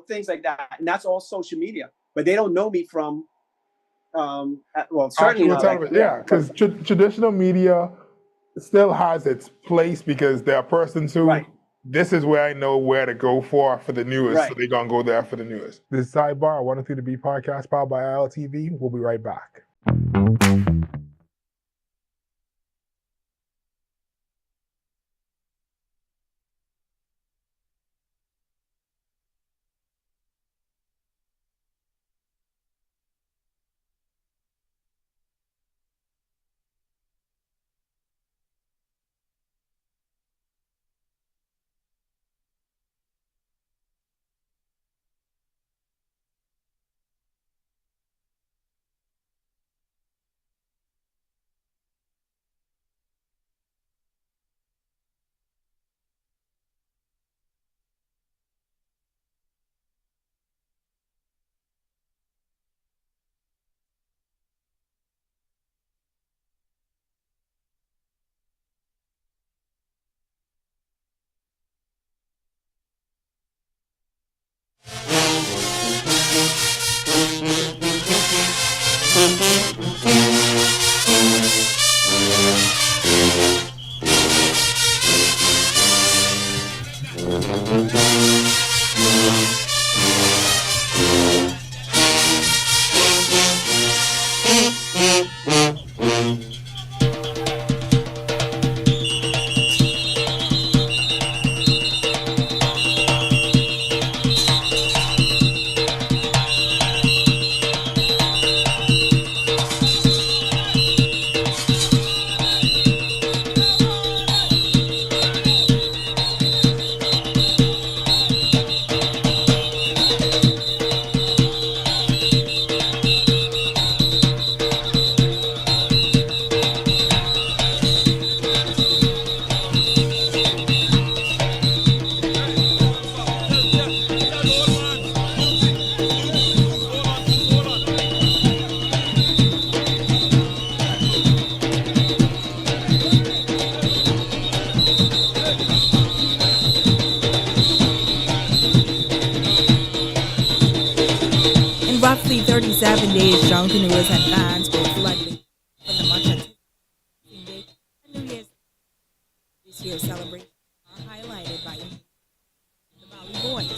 things like that. And that's all social media. But they don't know me from, well, certainly actual not television. Yeah, because traditional media still has its place because there are persons who, Right. this is where I know where to go for the newest, so Right. they're going to go there for the newest. This is Sidebar, 103 to Be podcast powered by ILTV. We'll be right back. Roughly 37 days, entrepreneurs and fans will flooding from the much anticipated New Year's. This year's celebrations are highlighted by the Valley Boys.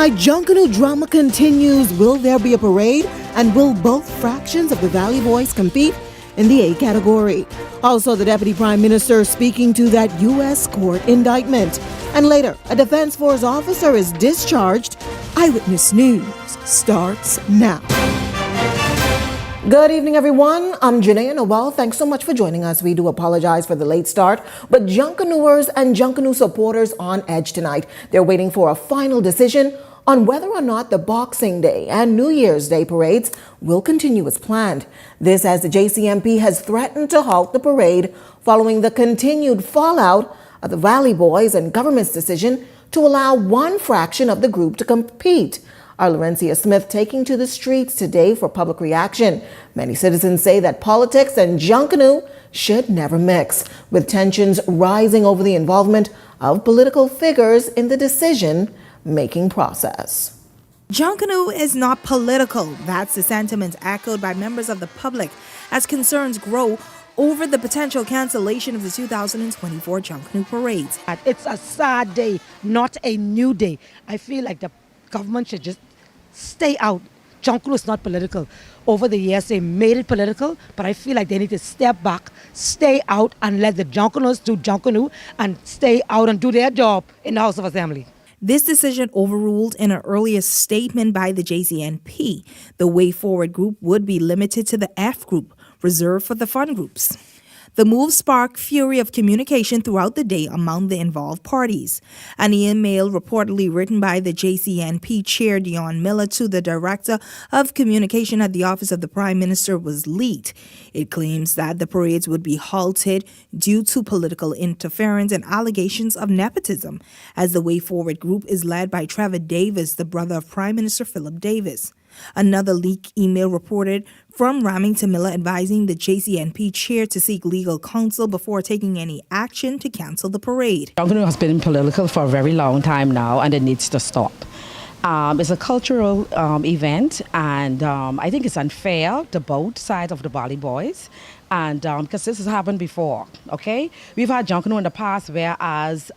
Tonight, Junkanoo drama continues. Will there be a parade? And will both fractions of the Valley Boys compete in the A category? Also, the Deputy Prime Minister speaking to that U.S. court indictment. And later, a Defense Force officer is discharged. Eyewitness News starts now. Good evening, everyone. I'm Janae Noel. Thanks so much for joining us. We do apologize for the late start, but Junkanooers and Junkanoo supporters on edge tonight. They're waiting for a final decision on whether or not the Boxing Day and New Year's Day parades will continue as planned. This as the JCMP has threatened to halt the parade following the continued fallout of the Valley Boys and government's decision to allow one fraction of the group to compete. Our Laurencia Smith taking to the streets today for public reaction. Many citizens say that politics and Junkanoo should never mix, with tensions rising over the involvement of political figures in the decision-making process. Junkanoo is not political. That's the sentiment echoed by members of the public as concerns grow over the potential cancellation of the 2024 Junkanoo parades. It's a sad day, not a new day. I feel like the government should just stay out. Junkanoo is not political. Over the years, they made it political, but I feel like they need to step back, stay out, and let the Junkanoos do Junkanoo and stay out and do their job in the House of Assembly. This decision overruled in an earlier statement by the JCNP. The Way Forward group would be limited to the F group, reserved for the fun groups. The move sparked fury of communication throughout the day among the involved parties. An email reportedly written by the JCNP chair Dion Miller to the director of communication at the office of the Prime Minister was leaked. It claims that the parades would be halted due to political interference and allegations of nepotism, as the Way Forward group is led by Trevor Davis, the brother of Prime Minister Philip Davis. Another leak email reported from Ramington Miller advising the JCNP chair to seek legal counsel before taking any action to cancel the parade. Junkanoo has been political for a very long time now, and it needs to stop. It's a cultural event, and I think it's unfair to both sides of the Valley Boys, and because this has happened before, okay? We've had Junkanoo in the past, whereas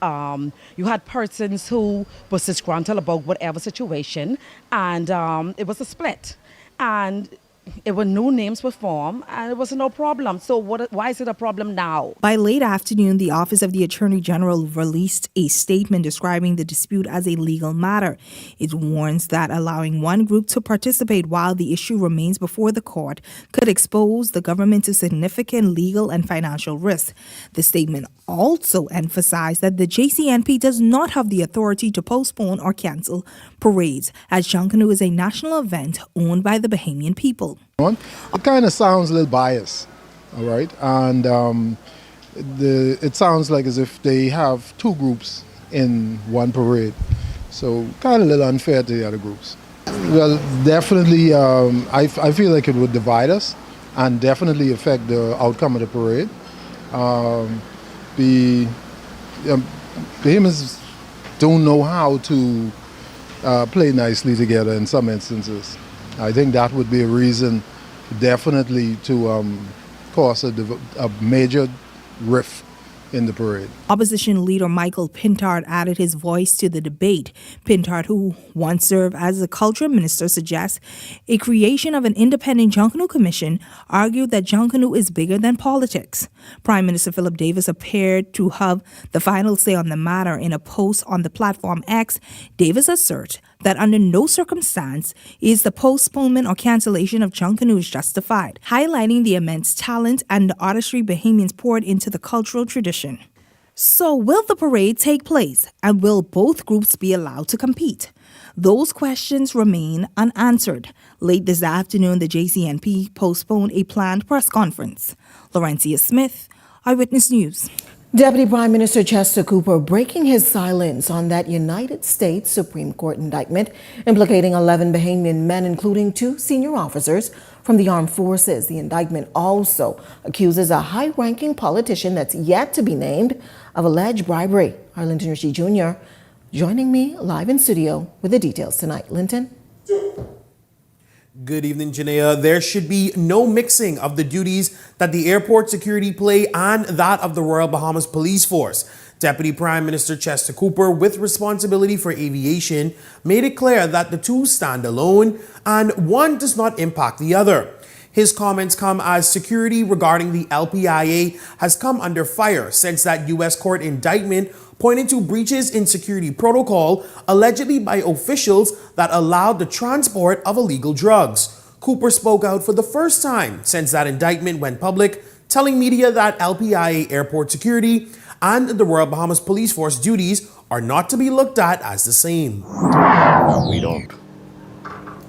you had persons who was disgruntled about whatever situation, and it was a split, and it were no names were formed, and it was no problem. So why is it a problem now? By late afternoon, the Office of the Attorney General released a statement describing the dispute as a legal matter. It warns that allowing one group to participate while the issue remains before the court could expose the government to significant legal and financial risk. The statement also emphasized that the JCNP does not have the authority to postpone or cancel parades, as Junkanoo is a national event owned by the Bahamian people. It kind of sounds a little biased, all right? And it sounds like as if they have two groups in one parade. So kind of a little unfair to the other groups. Well, definitely, I feel like it would divide us and definitely affect the outcome of the parade. The Bahamians don't know how to play nicely together in some instances. I think that would be a reason definitely to cause a major rift in the parade. Opposition leader Michael Pintard added his voice to the debate. Pintard, who once served as the culture minister, suggests a creation of an independent Junkanoo commission, argued that Junkanoo is bigger than politics. Prime Minister Philip Davis appeared to have the final say on the matter. In a post on the platform X, Davis asserts that under no circumstance is the postponement or cancellation of Junkanoo justified, highlighting the immense talent and the artistry Bahamians poured into the cultural tradition. So will the parade take place, and will both groups be allowed to compete? Those questions remain unanswered. Late this afternoon, the JCNP postponed a planned press conference. Laurencia Smith, Eyewitness News. Deputy Prime Minister Chester Cooper breaking his silence on that United States Supreme Court indictment implicating 11 Bahamian men, including 2 senior officers from the armed forces. The indictment also accuses a high-ranking politician that's yet to be named of alleged bribery. Our Linton Ritchie Jr. joining me live in studio with the details tonight. Linton? Good evening, Janaea. There should be no mixing of the duties that the airport security play and that of the Royal Bahamas Police Force. Deputy Prime Minister Chester Cooper, with responsibility for aviation, made it clear that the two stand alone and one does not impact the other. His comments come as security regarding the LPIA has come under fire since that U.S. court indictment pointed to breaches in security protocol allegedly by officials that allowed the transport of illegal drugs. Cooper spoke out for the first time since that indictment went public, telling media that LPIA airport security and the Royal Bahamas Police Force duties are not to be looked at as the same. We don't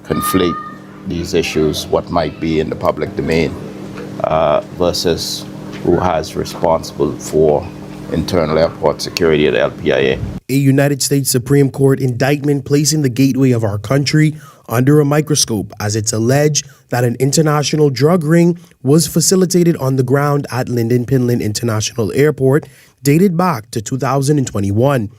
conflate these issues, what might be in the public domain versus who has responsible for internal airport security at LPIA. A United States Supreme Court indictment placing the gateway of our country under a microscope as it's alleged that an international drug ring was facilitated on the ground at Lynden Pinland International Airport dated back to 2021.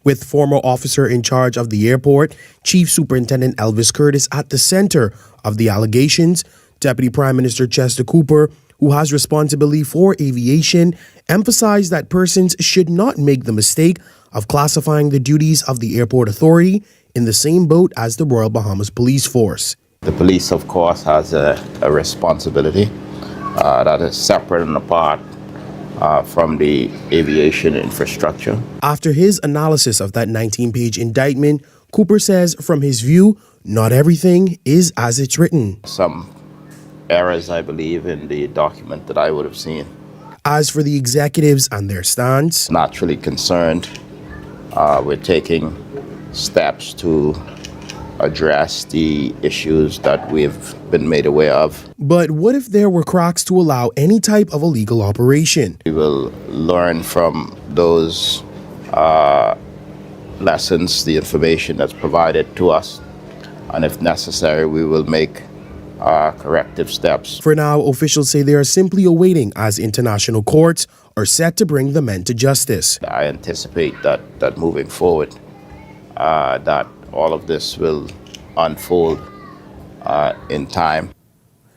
With former officer in charge of the airport, Chief Superintendent Elvis Curtis, at the center of the allegations, Deputy Prime Minister Chester Cooper, who has responsibility for aviation, emphasized that persons should not make the mistake of classifying the duties of the airport authority in the same boat as the Royal Bahamas Police Force. The police, of course, has a responsibility that is separate and apart from the aviation infrastructure. After his analysis of that 19-page indictment, Cooper says from his view, not everything is as it's written. Some errors, I believe, in the document that I would have seen. As for the executives and their stance, Naturally concerned with taking steps to address the issues that we've been made aware of. but what if there were cracks to allow any type of illegal operation? We will learn from those lessons, the information that's provided to us, and if necessary, we will make corrective steps. For now, officials say they are simply awaiting as international courts are set to bring the men to justice. I anticipate that moving forward, that all of this will unfold in time.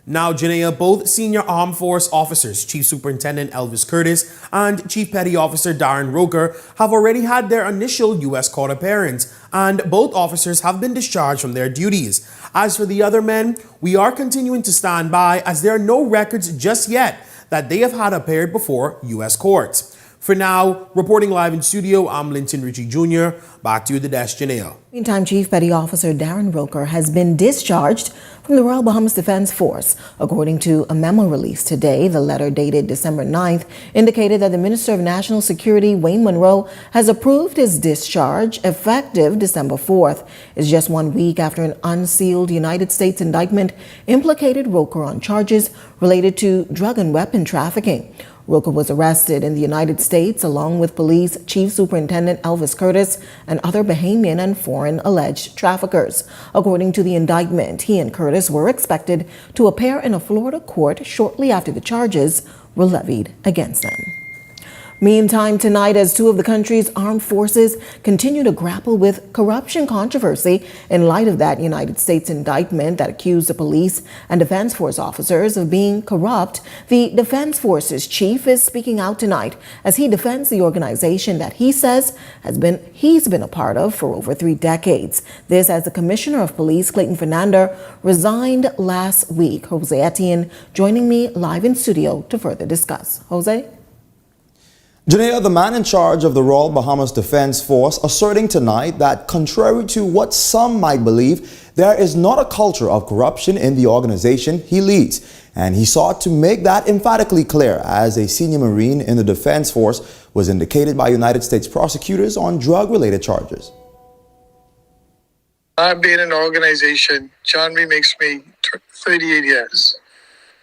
Now, Janea, both senior armed force officers, Chief Superintendent Elvis Curtis and Chief Petty Officer Darren Roker, have already had their initial U.S. court appearance, and both officers have been discharged from their duties. As for the other men, we are continuing to stand by as there are no records just yet that they have had appeared before U.S. courts. For now, reporting live in studio, I'm Linton Ritchie Jr. Back to you, the desk, Janelle. Meantime, Chief Petty Officer Darren Roker has been discharged from the Royal Bahamas Defense Force. According to a memo released today, the letter dated December 9th indicated that the Minister of National Security, Wayne Monroe, has approved his discharge effective December 4th. It's just 1 week after an unsealed United States indictment implicated Roker on charges related to drug and weapon trafficking. Roker was arrested in the United States along with Police Chief Superintendent Elvis Curtis and other Bahamian and foreign alleged traffickers. According to the indictment, he and Curtis were expected to appear in a Florida court shortly after the charges were levied against them. Meantime, tonight, as two of the country's armed forces continue to grapple with corruption controversy in light of that United States indictment that accused the police and Defense Force officers of being corrupt, the Defense Forces chief is speaking out tonight as he defends the organization that he says he's been a part of for over 3 decades. This as the Commissioner of Police, Clayton Fernander, resigned last week. Jose Etienne joining me live in studio to further discuss. Jose? Janea, the man in charge of the Royal Bahamas Defense Force, asserting tonight that contrary to what some might believe, there is not a culture of corruption in the organization he leads. And he sought to make that emphatically clear as a senior Marine in the Defense Force was indicated by United States prosecutors on drug-related charges. I've been in the organization, January makes me 38 years.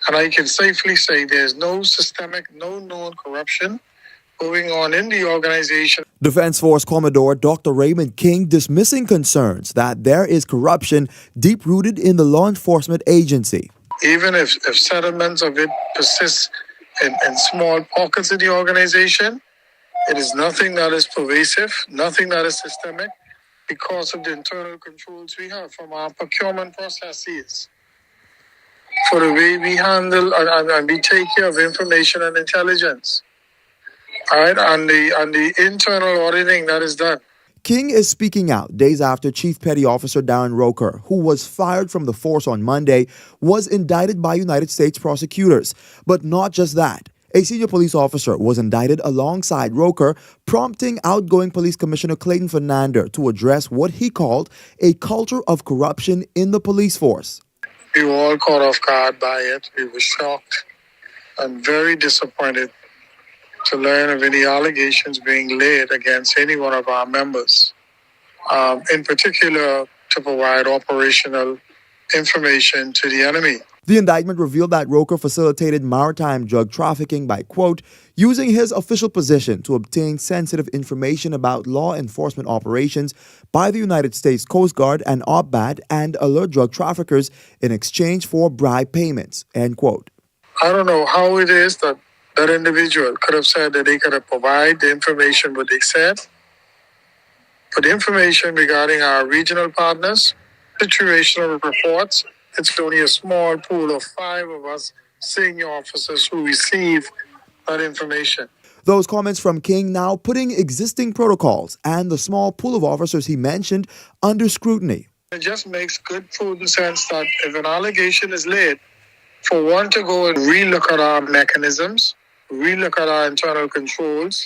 And I can safely say there's no systemic, no known corruption going on in the organization. Defense Force Commodore Dr. Raymond King dismissing concerns that there is corruption deep-rooted in the law enforcement agency. Even if settlements of it persist in small pockets of the organization, it is nothing that is pervasive, nothing that is systemic because of the internal controls we have from our procurement processes for the way we handle and we take care of information and intelligence. all right, and the internal auditing that is done. King is speaking out days after Chief Petty Officer Darren Roker, who was fired from the force on Monday, was indicted by United States prosecutors. But not just that. A senior police officer was indicted alongside Roker, prompting outgoing Police Commissioner Clayton Fernandez to address what he called a culture of corruption in the police force. We were all caught off guard by it. We were shocked and very disappointed to learn of any allegations being laid against any one of our members, in particular to provide operational information to the enemy. The indictment revealed that Roker facilitated maritime drug trafficking by, quote, using his official position to obtain sensitive information about law enforcement operations by the United States Coast Guard and OPBAD and alert drug traffickers in exchange for bribe payments, end quote. I don't know how it is that that individual could have said that they could have provided the information what they said, but the information regarding our regional partners, situational reports, it's only a small pool of 5 of us senior officers who receive that information. Those comments from King now putting existing protocols and the small pool of officers he mentioned under scrutiny. It just makes good prudent sense that if an allegation is laid, for one to go and relook at our mechanisms, relook at our internal controls,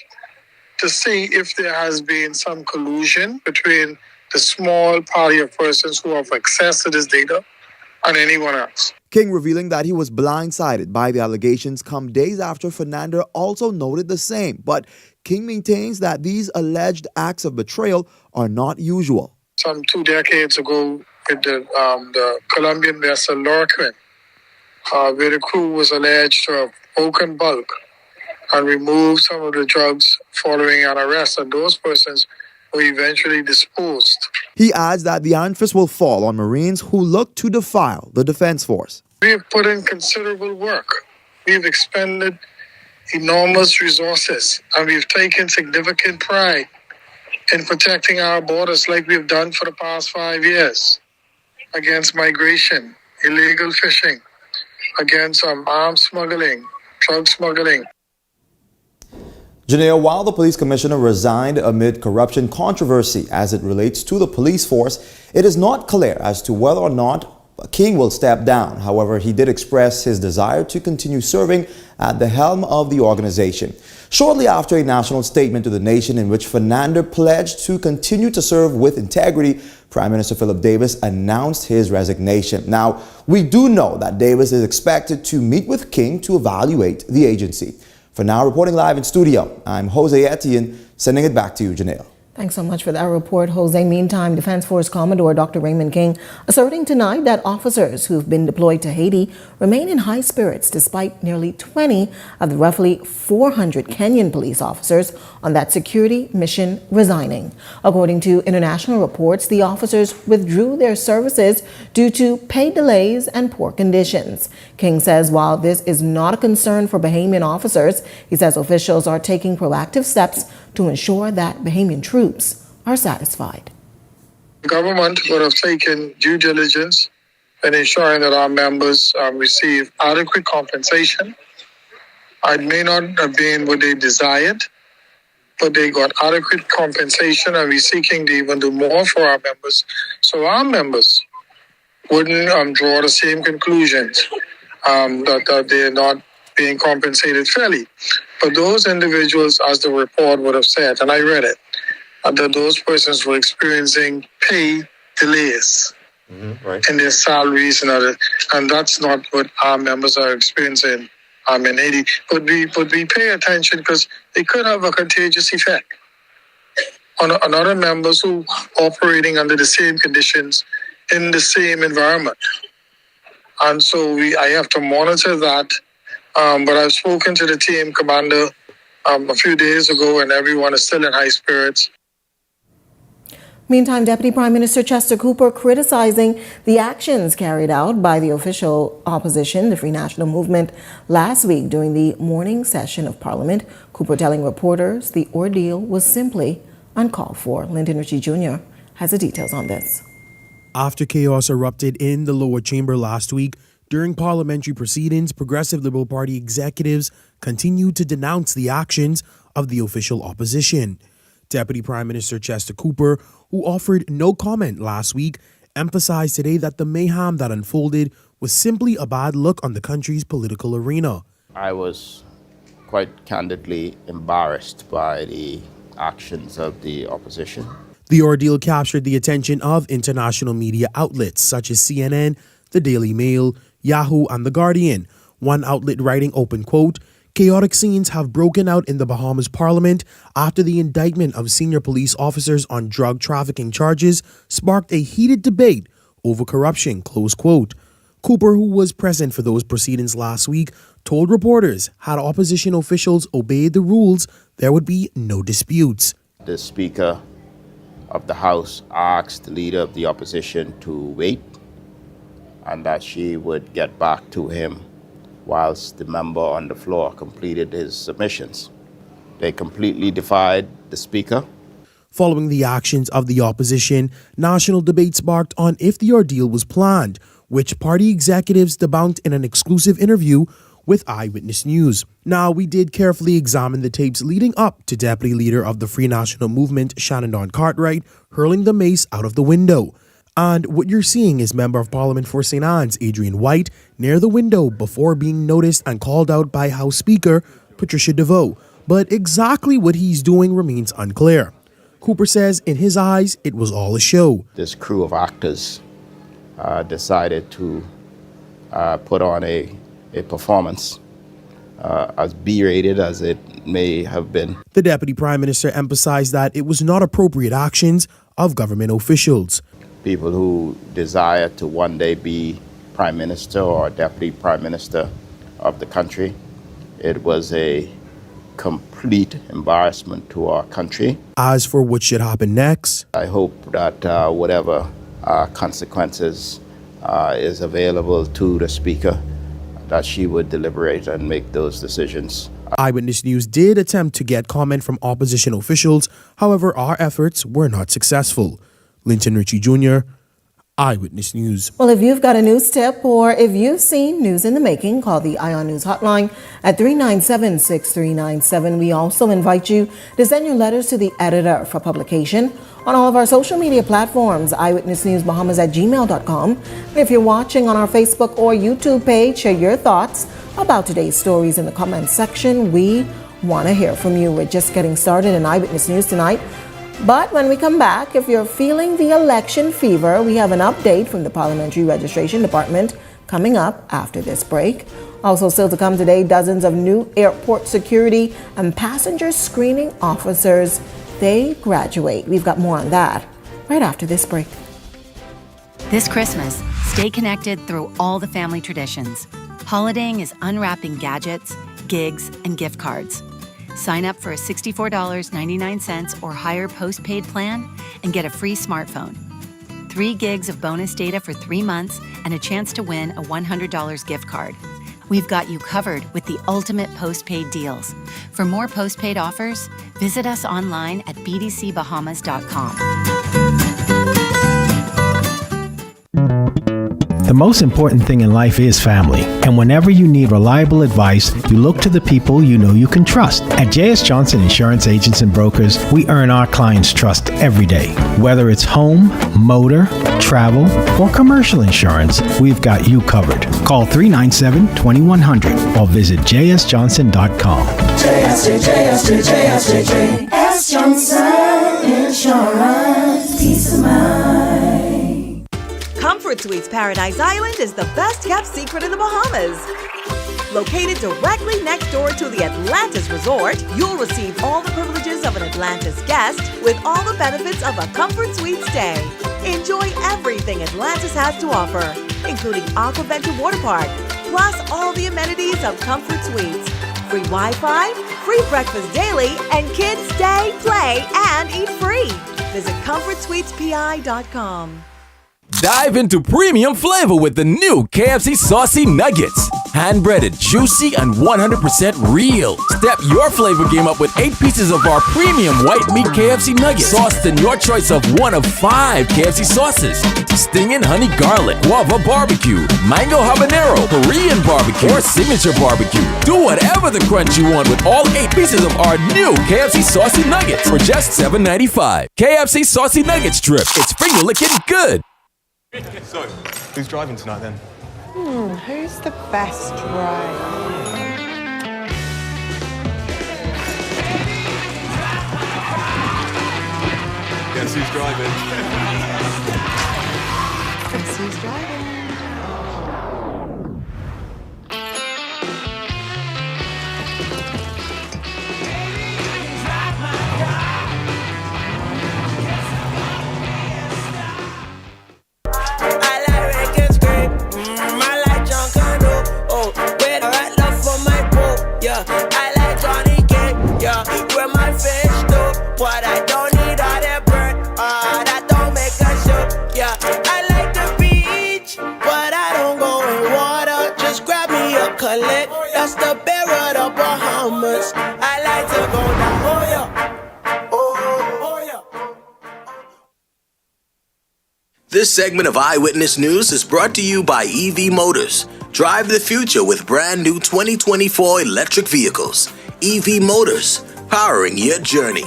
to see if there has been some collusion between the small party of persons who have access to this data and anyone else. King revealing that he was blindsided by the allegations come days after Fernandez also noted the same. But King maintains that these alleged acts of betrayal are not usual. Some 2 decades ago with the Colombian vessel Lorquin, where the crew was alleged to have broken bulk and removed some of the drugs following an arrest, and those persons were eventually disposed. He adds that the iron fist will fall on Marines who look to defile the Defense Force. We have put in considerable work. We've expended enormous resources, and we've taken significant pride in protecting our borders like we've done for the past 5 years against migration, illegal fishing, against arms smuggling, drug smuggling. Janelle, while the police commissioner resigned amid corruption controversy as it relates to the police force, it is not clear as to whether or not King will step down. However, he did express his desire to continue serving at the helm of the organization. Shortly after a national statement to the nation in which Fernandez pledged to continue to serve with integrity, Prime Minister Philip Davis announced his resignation. Now, we do know that Davis is expected to meet with King to evaluate the agency. For now, reporting live in studio, I'm Jose Etienne, sending it back to you, Janelle. Thanks so much for that report, Jose. Meantime, Defense Force Commodore Dr. Raymond King asserting tonight that officers who've been deployed to Haiti remain in high spirits despite nearly 20 of the roughly 400 Kenyan police officers on that security mission resigning. According to international reports, the officers withdrew their services due to pay delays and poor conditions. King says while this is not a concern for Bahamian officers, he says officials are taking proactive steps to ensure that Bahamian troops are satisfied. The government would have taken due diligence in ensuring that our members receive adequate compensation. It may not have been what they desired, but they got adequate compensation, and we're seeking to even do more for our members, so our members wouldn't draw the same conclusions that they're not being compensated fairly. But those individuals, as the report would have said, and I read it, that those persons were experiencing pay delays in their salaries and other, and that's not what our members are experiencing in Haiti. But we pay attention because it could have a contagious effect on other members who are operating under the same conditions in the same environment. And so I have to monitor that. But I've spoken to the team commander a few days ago, and everyone is still in high spirits. Meantime, Deputy Prime Minister Chester Cooper criticizing the actions carried out by the official opposition, the Free National Movement, last week during the morning session of Parliament. Cooper telling reporters the ordeal was simply uncalled for. Lyndon Ritchie Jr. has the details on this. After chaos erupted in the lower chamber last week, during parliamentary proceedings, Progressive Liberal Party executives continued to denounce the actions of the official opposition. Deputy Prime Minister Chester Cooper, who offered no comment last week, emphasized today that the mayhem that unfolded was simply a bad look on the country's political arena. I was quite candidly embarrassed by the actions of the opposition. The ordeal captured the attention of international media outlets such as CNN, the Daily Mail, Yahoo, and The Guardian. One outlet writing, open quote, "Chaotic scenes have broken out in the Bahamas Parliament after the indictment of senior police officers on drug trafficking charges sparked a heated debate over corruption," close quote. Cooper, who was present for those proceedings last week, told reporters had opposition officials obeyed the rules, there would be no disputes. The Speaker of the House asked the Leader of the Opposition to wait and that she would get back to him whilst the member on the floor completed his submissions. They completely defied the Speaker. Following the actions of the opposition, national debate sparked on if the ordeal was planned, which party executives debunked in an exclusive interview with Eyewitness News. Now, we did carefully examine the tapes leading up to Deputy Leader of the Free National Movement, Shannon Dawn Cartwright, hurling the mace out of the window. And what you're seeing is Member of Parliament for St. Anne's, Adrian White, near the window before being noticed and called out by House Speaker Patricia DeVoe. But exactly what he's doing remains unclear. Cooper says in his eyes, it was all a show. This crew of actors decided to put on a performance as B-rated as it may have been. The Deputy Prime Minister emphasized that it was not appropriate actions of government officials. People who desire to one day be Prime Minister or Deputy Prime Minister of the country, it was a complete embarrassment to our country. As for what should happen next, I hope that whatever consequences is available to the Speaker, that she would deliberate and make those decisions. Eyewitness News did attempt to get comment from opposition officials. However, our efforts were not successful. Linton Ritchie Jr., Eyewitness News. Well, if you've got a news tip or if you've seen news in the making, call the Ion News hotline at 397-6397. We also invite you to send your letters to the editor for publication on all of our social media platforms, eyewitnessnewsbahamas@gmail.com. And if you're watching on our Facebook or YouTube page, share your thoughts about today's stories in the comments section. We want to hear from you. We're just getting started in Eyewitness News tonight. But when we come back, if you're feeling the election fever, we have an update from the Parliamentary Registration Department coming up after this break. Also still to come today, dozens of new airport security and passenger screening officers. They graduate. We've got more on that right after this break. This Christmas, stay connected through all the family traditions. Holidaying is unwrapping gadgets, gigs, and gift cards. Sign up for a $64.99 or higher postpaid plan and get a free smartphone. 3 gigs of bonus data for 3 months and a chance to win a $100 gift card. We've got you covered with the ultimate postpaid deals. For more postpaid offers, visit us online at bdcbahamas.com. The most important thing in life is family, and whenever you need reliable advice, you look to the people you know you can trust. At J.S. Johnson Insurance Agents and Brokers, we earn our clients' trust every day. Whether it's home, motor, travel, or commercial insurance, we've got you covered. Call 397-2100 or visit jsjohnson.com. JS Johnson Insurance, peace of mind. Comfort Suites Paradise Island is the best-kept secret in the Bahamas. Located directly next door to the Atlantis Resort, you'll receive all the privileges of an Atlantis guest with all the benefits of a Comfort Suite stay. Enjoy everything Atlantis has to offer, including Aquaventure Water Park, plus all the amenities of Comfort Suites. Free Wi-Fi, free breakfast daily, and kids stay, play, and eat free. Visit ComfortSuitesPI.com. Dive into premium flavor with the new KFC Saucy Nuggets. hand-breaded, juicy, and 100% real. Step your flavor game up with 8 pieces of our premium white meat KFC nuggets, sauced in your choice of one of 5 KFC sauces: stinging honey garlic, guava barbecue, mango habanero, Korean barbecue, or signature barbecue. Do whatever the crunch you want with all 8 pieces of our new KFC Saucy Nuggets for just $7.95. KFC Saucy Nuggets Strip. It's finger-licking good. So, who's driving tonight then? Who's the best driver? Guess who's driving? Guess who's driving? That's the bear of the Bahamas. I like to go down. Oh yeah. Oh yeah. This segment of Eyewitness News is brought to you by EV Motors. Drive the future with brand new 2024 electric vehicles. EV Motors, powering your journey.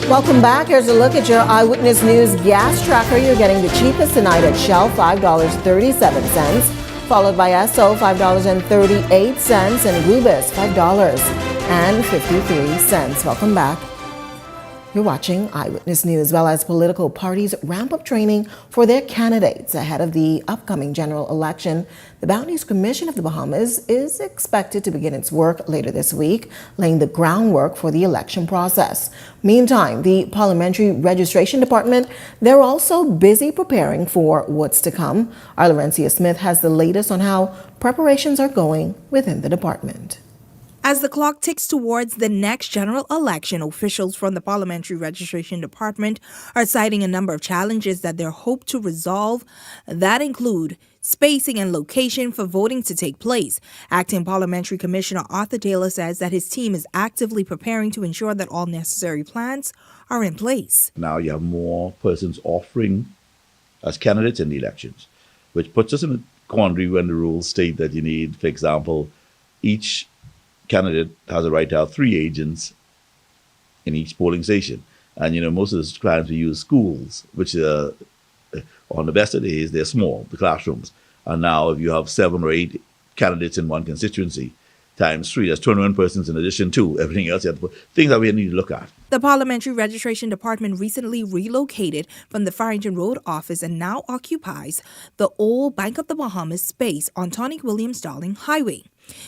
Welcome back. Here's a look at your Eyewitness News gas tracker. You're getting the cheapest tonight at Shell, $5.37. Followed by Esso, $5.38, and Rubis, $5.53. Welcome back. You're watching Eyewitness News. Well, as political parties ramp up training for their candidates ahead of the upcoming general election, the Bounties Commission of the Bahamas is expected to begin its work later this week, laying the groundwork for the election process. Meantime, the Parliamentary Registration Department, they're also busy preparing for what's to come. Our Laurencia Smith has the latest on how preparations are going within the department. As the clock ticks towards the next general election, officials from the Parliamentary Registration Department are citing a number of challenges that they hope to resolve that include spacing and location for voting to take place. Acting Parliamentary Commissioner Arthur Taylor says that his team is actively preparing to ensure that all necessary plans are in place. Now you have more persons offering as candidates in the elections, which puts us in a quandary when the rules state that you need, for example, each candidate has a right to have 3 agents in each polling station. And, most of the times we use schools, which on the best of days, they're small, the classrooms. And now if you have 7 or 8 candidates in one constituency, times 3, that's 21 persons in addition to everything else. You have to put things that we need to look at. The Parliamentary Registration Department recently relocated from the Farrington Road office and now occupies the old Bank of the Bahamas space on Tonic Williams Darling Highway.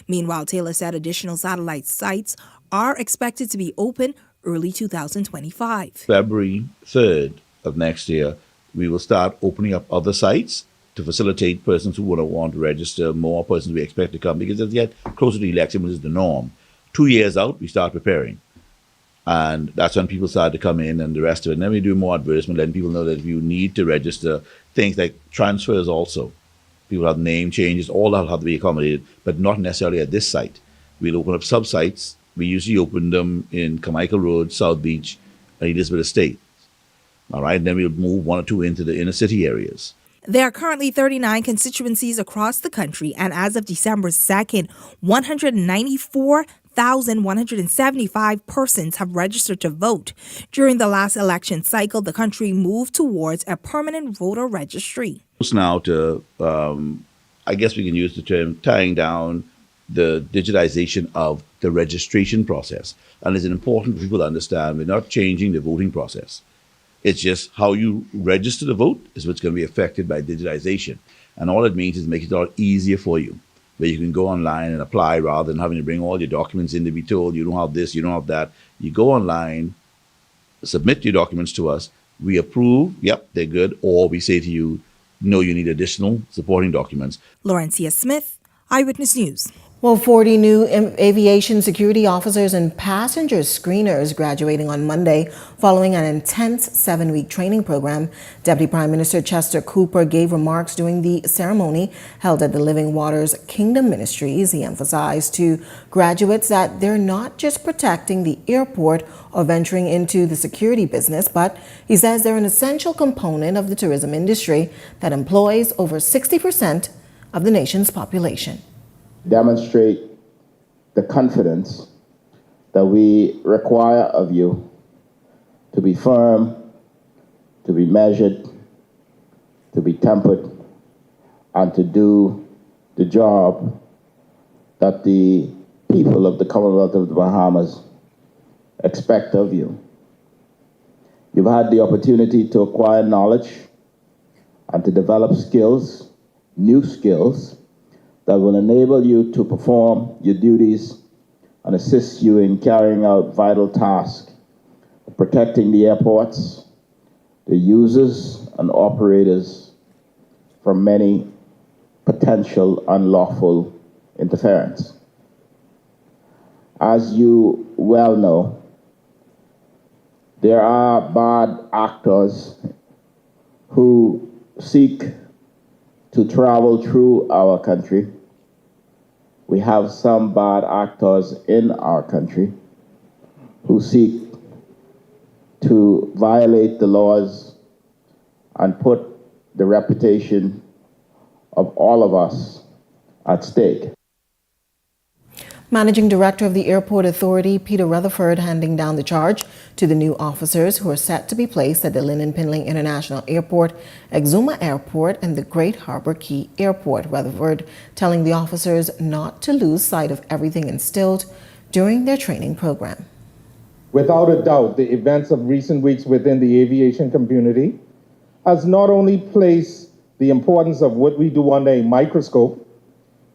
Meanwhile, Taylor said additional satellite sites are expected to be open early 2025. February 3rd of next year, we will start opening up other sites to facilitate persons who would want to register. More persons we expect to come, because as you get closer to the election, which is the norm, 2 years out, we start preparing. And that's when people start to come in and the rest of it. And then we do more advertisement, letting people know that if you need to register, things like transfers also. People have name changes, all that will have to be accommodated, but not necessarily at this site. We'll open up sub-sites. We usually open them in Carmichael Road, South Beach, and Elizabeth Estate. All right, and then we'll move 1 or 2 into the inner city areas. There are currently 39 constituencies across the country, and as of December 2nd, 194,175 persons have registered to vote. During the last election cycle, the country moved towards a permanent voter registry. Now to, I guess we can use the term, tying down the digitization of the registration process. And it's important for people to understand we're not changing the voting process. It's just how you register to vote is what's going to be affected by digitization. And all it means is make it a lot easier for you, where you can go online and apply rather than having to bring all your documents in to be told you don't have this, you don't have that. You go online, submit your documents to us, we approve, yep, they're good, or we say to you, no, you need additional supporting documents. Laurencia Smith, Eyewitness News. Well, 40 new aviation security officers and passenger screeners graduating on Monday following an intense 7-week training program. Deputy Prime Minister Chester Cooper gave remarks during the ceremony held at the Living Waters Kingdom Ministries. He emphasized to graduates that they're not just protecting the airport or venturing into the security business, but he says they're an essential component of the tourism industry that employs over 60% of the nation's population. Demonstrate the confidence that we require of you to be firm, to be measured, to be tempered, and to do the job that the people of the Commonwealth of the Bahamas expect of you. You've had the opportunity to acquire knowledge and to develop skills, new skills, that will enable you to perform your duties and assist you in carrying out vital tasks, protecting the airports, the users and operators from many potential unlawful interference. As you well know, there are bad actors who seek to travel through our country. We have some bad actors in our country who seek to violate the laws and put the reputation of all of us at stake. Managing Director of the Airport Authority, Peter Rutherford, handing down the charge to the new officers who are set to be placed at the Lynden Pinling International Airport, Exuma Airport, and the Great Harbor Key Airport. Rutherford telling the officers not to lose sight of everything instilled during their training program. Without a doubt, the events of recent weeks within the aviation community has not only placed the importance of what we do under a microscope,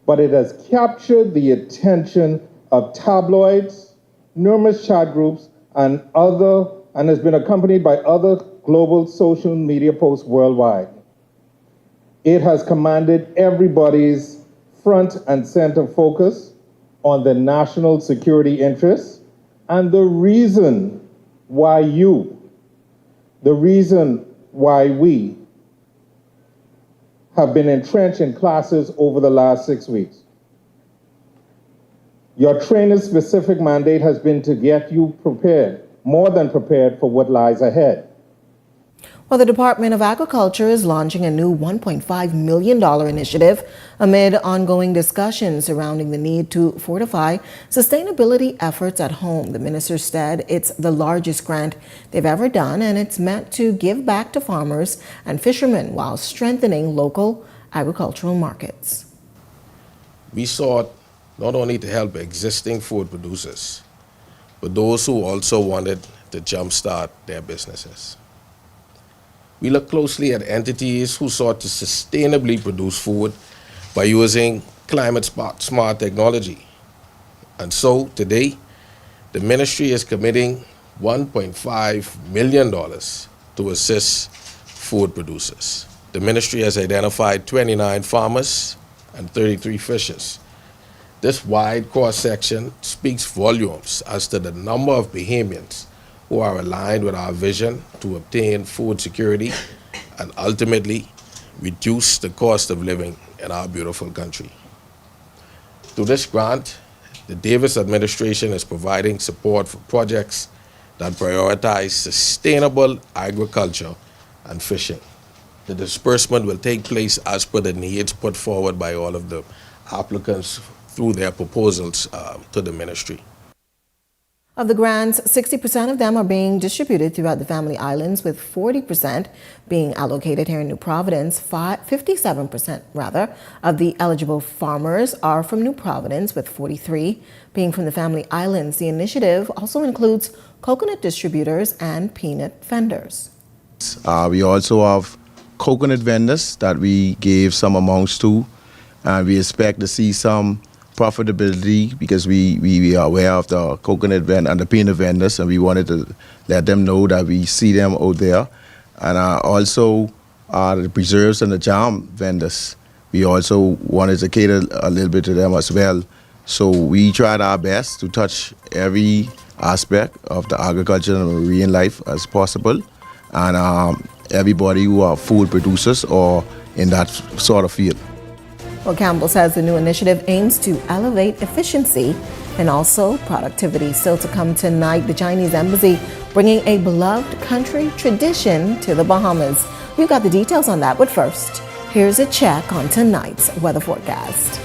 but it has captured the attention of tabloids, numerous chat groups, and has been accompanied by other global social media posts worldwide. It has commanded everybody's front and center focus on the national security interests and the reason why we have been entrenched in classes over the last 6 weeks. Your trainer's specific mandate has been to get you prepared, more than prepared for what lies ahead. Well, the Department of Agriculture is launching a new $1.5 million initiative amid ongoing discussions surrounding the need to fortify sustainability efforts at home. The minister said it's the largest grant they've ever done, and it's meant to give back to farmers and fishermen while strengthening local agricultural markets. We sought not only to help existing food producers, but those who also wanted to jumpstart their businesses. We look closely at entities who sought to sustainably produce food by using climate-smart technology. And so, today, the ministry is committing $1.5 million to assist food producers. The ministry has identified 29 farmers and 33 fishers. This wide cross-section speaks volumes as to the number of Bahamians who are aligned with our vision to obtain food security and ultimately reduce the cost of living in our beautiful country. Through this grant, the Davis administration is providing support for projects that prioritize sustainable agriculture and fishing. The disbursement will take place as per the needs put forward by all of the applicants through their proposals to the ministry. Of the grants, 60% of them are being distributed throughout the Family Islands, with 40% being allocated here in New Providence. 57% of the eligible farmers are from New Providence, with 43 being from the Family Islands. The initiative also includes coconut distributors and peanut vendors. We also have coconut vendors that we gave some amounts to, and we expect to see some profitability because we are aware of the coconut vendor and the peanut vendors, and we wanted to let them know that we see them out there. And also the preserves and the jam vendors, we also wanted to cater a little bit to them as well, So we tried our best to touch every aspect of the agriculture and marine life as possible, and everybody who are food producers or in that sort of field. Well, Campbell says the new initiative aims to elevate efficiency and also productivity. Still to come tonight, the Chinese embassy bringing a beloved country tradition to the Bahamas. We've got the details on that, but first, here's a check on tonight's weather forecast.